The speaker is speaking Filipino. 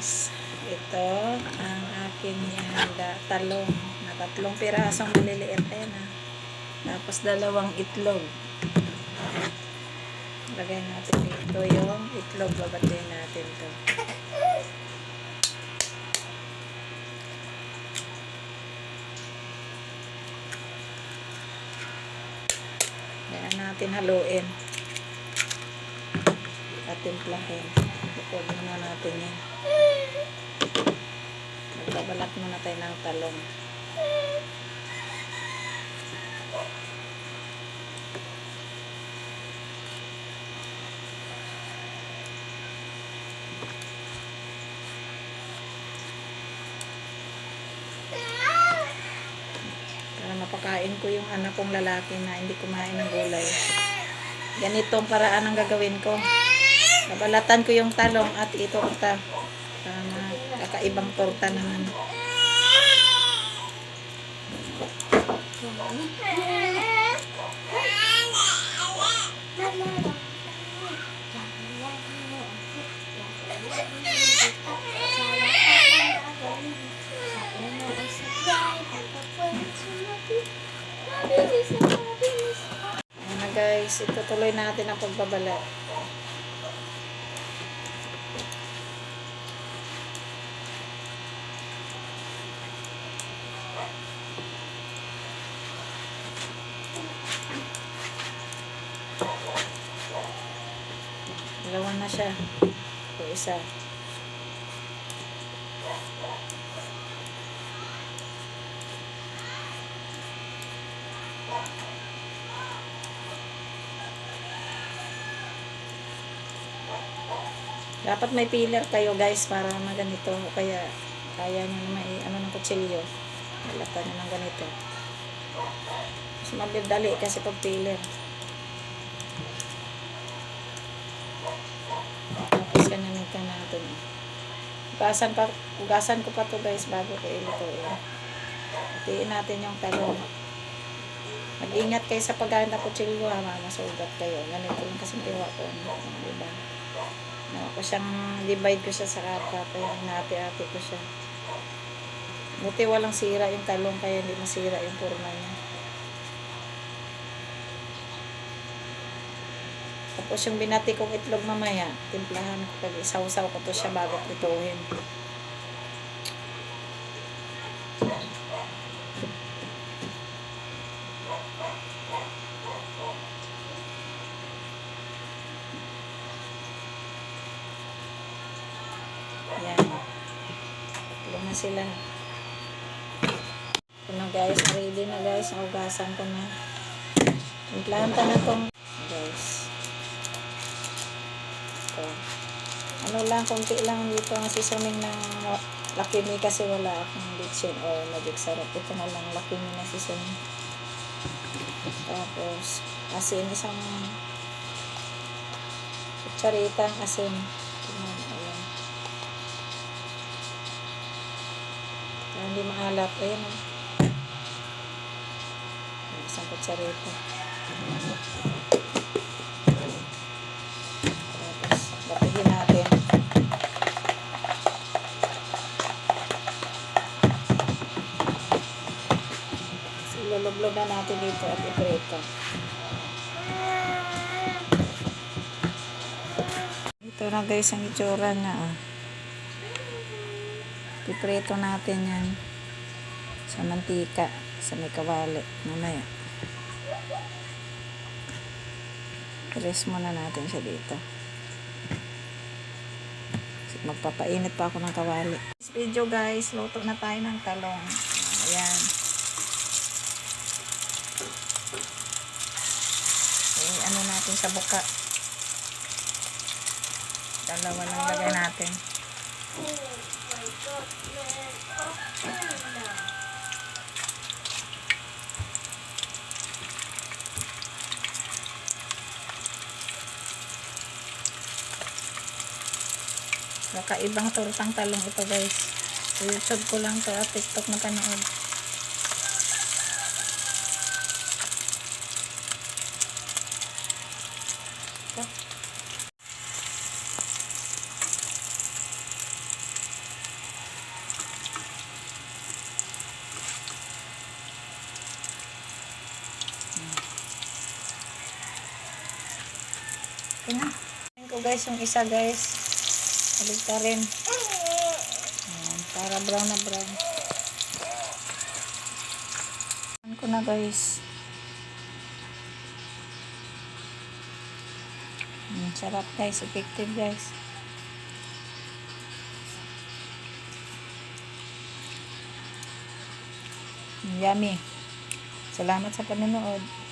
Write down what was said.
guys, ito ang aking ihanda, talong na 3 pirasong maliliit. Ayan na. Tapos 2 itlog. Lagay natin dito yung itlog, babatiin natin to. Ayan natin haluin at timplahin. Bukod muna natin yan. Magbabalat muna tayo ng talong. Para mapakain ko yung anak kong lalaki na hindi kumain ng gulay. Ganitong paraan ang gagawin ko. Babalatan ko yung talong at itorta. Kakaibang torta naman. Ayan na guys, itutuloy natin ang pagbabalat. Dalawa na siya. O isa. Dapat may peeler kayo guys para maganito. Kaya kaya nyo na may ano ng kutsilyo. Balatan nyo ng ganito. Mas mabidali kasi pag peeler. Tapos ganamitan natin. Ugasan ko pa to guys bago ko ilutuin. Hatiin natin yung talong. Mag-ingat kayo sa paggamit ng kutsilyo ha, masugat kayo. Ganito lang kasi gawa ko. Diba? Divide ko siya sa apat. Kaya hinati-hati ko siya. Buti walang sira yung talong kaya hindi masira yung purma niya. Tapos yung binati kong itlog mamaya, timplahan ko pag isaw-saw ko to siya bago prituhin. Yan. Tatlo na sila. Ito na guys, ready na guys. Naugasan ko na. Timplahan na itong guys. Ito. Ano lang, konti lang dito ang seasoning ng Lucky Me kasi wala akong bitchin o magic sarap. Ito na lang, Lucky Me na seasoning. Tapos, asin, isang kutsaritang asin. Ayan. Hindi maalat. Ayan o. Isang kutsarita. Tapos, batihin natin. Ilulublob na natin dito at iprito. Ito na guys ang itsura niya. Oh. Iprito natin yan sa mantika, sa may kawali. Mamaya. Press muna natin siya dito. Magpapainit pa ako ng kawali. This video guys, luto na tayo ng talong. Ayan. Ano natin sa buka. 2 lang lagay natin. Kakaibang tortang talong ito guys. Sa YouTube ko lang to at TikTok na panood. Okay na. Ayan ko guys yung isa guys. Halig ka rin. Ayan, para brown na brown. Ayan ko na guys. Sarap guys. Effective guys. Yummy. Salamat sa panonood.